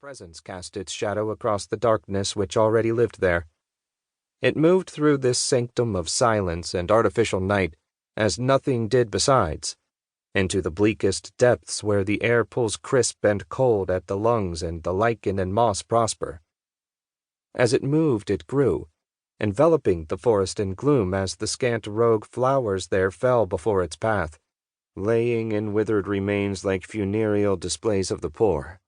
presence cast its shadow across the darkness which already lived there. It moved through this sanctum of silence and artificial night as nothing did besides, into the bleakest depths where the air pulls crisp and cold at the lungs and the lichen and moss prosper. As it moved, it grew, enveloping the forest in gloom as the scant rogue flowers there fell before its path, laying in withered remains like funereal displays of the poor.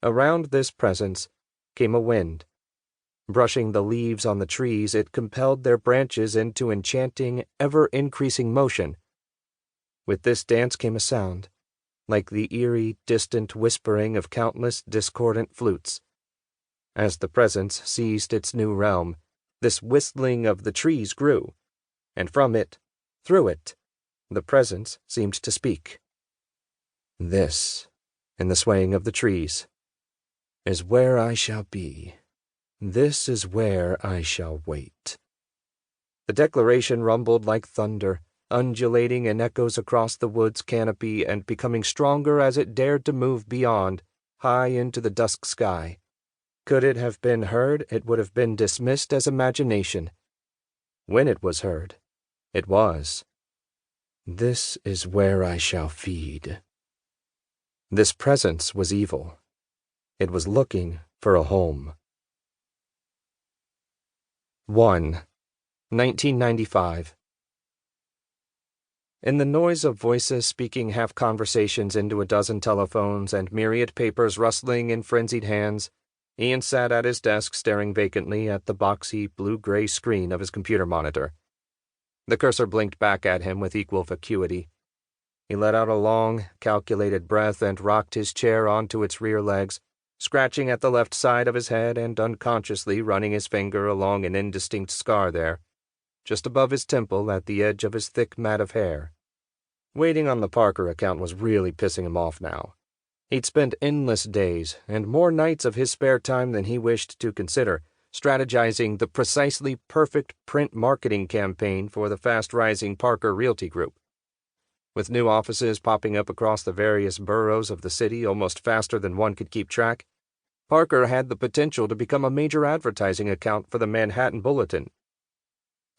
Around this presence came a wind. Brushing the leaves on the trees, it compelled their branches into enchanting, ever-increasing motion. With this dance came a sound, like the eerie, distant whispering of countless discordant flutes. As the presence seized its new realm, this whistling of the trees grew, and from it, through it, the presence seemed to speak. This, in the swaying of the trees, is where I shall be. This is where I shall wait. The declaration rumbled like thunder, undulating in echoes across the wood's canopy and becoming stronger as it dared to move beyond, high into the dusk sky. Could it have been heard, it would have been dismissed as imagination. When it was heard, it was. This is where I shall feed. This presence was evil. It was looking for a home. 1. 1995. In the noise of voices speaking half-conversations into a dozen telephones and myriad papers rustling in frenzied hands, Ian sat at his desk staring vacantly at the boxy blue-gray screen of his computer monitor. The cursor blinked back at him with equal vacuity. He let out a long, calculated breath and rocked his chair onto its rear legs, scratching at the left side of his head and unconsciously running his finger along an indistinct scar there, just above his temple at the edge of his thick mat of hair. Waiting on the Parker account was really pissing him off now. He'd spent endless days and more nights of his spare time than he wished to consider, strategizing the precisely perfect print marketing campaign for the fast-rising Parker Realty Group. With new offices popping up across the various boroughs of the city almost faster than one could keep track, Parker had the potential to become a major advertising account for the Manhattan Bulletin.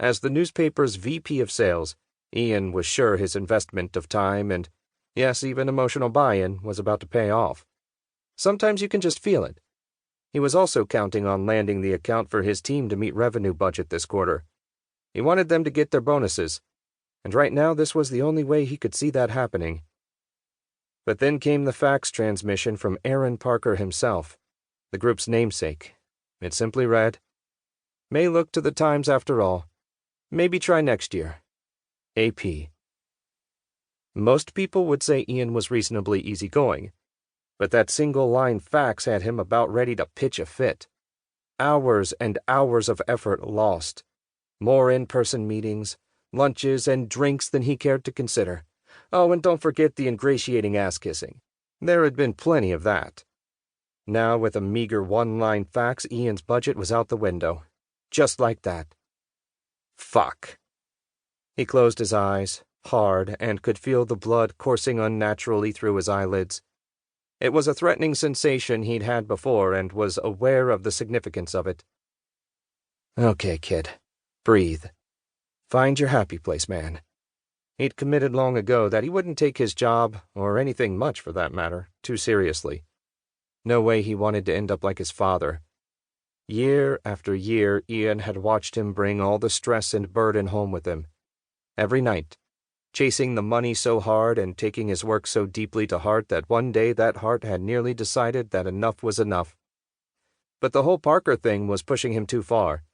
As the newspaper's VP of sales, Ian was sure his investment of time and, yes, even emotional buy-in was about to pay off. Sometimes you can just feel it. He was also counting on landing the account for his team to meet revenue budget this quarter. He wanted them to get their bonuses, and right now this was the only way he could see that happening. But then came the fax transmission from Aaron Parker himself, the group's namesake. It simply read, "May look to the times after all. Maybe try next year. AP." Most people would say Ian was reasonably easygoing, but that single-line fax had him about ready to pitch a fit. Hours and hours of effort lost. More in-person meetings, lunches, and drinks than he cared to consider. Oh, and don't forget the ingratiating ass-kissing. There had been plenty of that. Now, with a meager one-line fax, Ian's budget was out the window. Just like that. Fuck. He closed his eyes, hard, and could feel the blood coursing unnaturally through his eyelids. It was a threatening sensation he'd had before and was aware of the significance of it. Okay, kid. Breathe. Find your happy place, man. He'd committed long ago that he wouldn't take his job, or anything much for that matter, too seriously. No way he wanted to end up like his father. Year after year, Ian had watched him bring all the stress and burden home with him. Every night, chasing the money so hard and taking his work so deeply to heart that one day that heart had nearly decided that enough was enough. But the whole Parker thing was pushing him too far.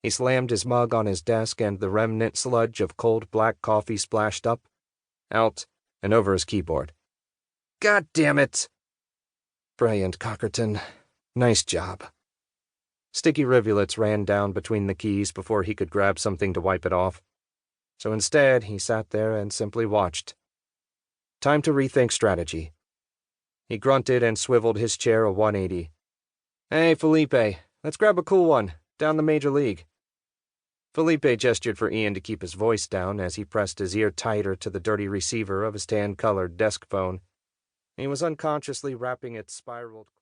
He slammed his mug on his desk and the remnant sludge of cold black coffee splashed up, out, and over his keyboard. God damn it! Brilliant, Cockerton. Nice job. Sticky rivulets ran down between the keys before he could grab something to wipe it off. So instead, he sat there and simply watched. Time to rethink strategy. He grunted and swiveled his chair a 180. Hey, Felipe, let's grab a cool one, down the major league. Felipe gestured for Ian to keep his voice down as he pressed his ear tighter to the dirty receiver of his tan-colored desk phone. He was unconsciously wrapping its spiraled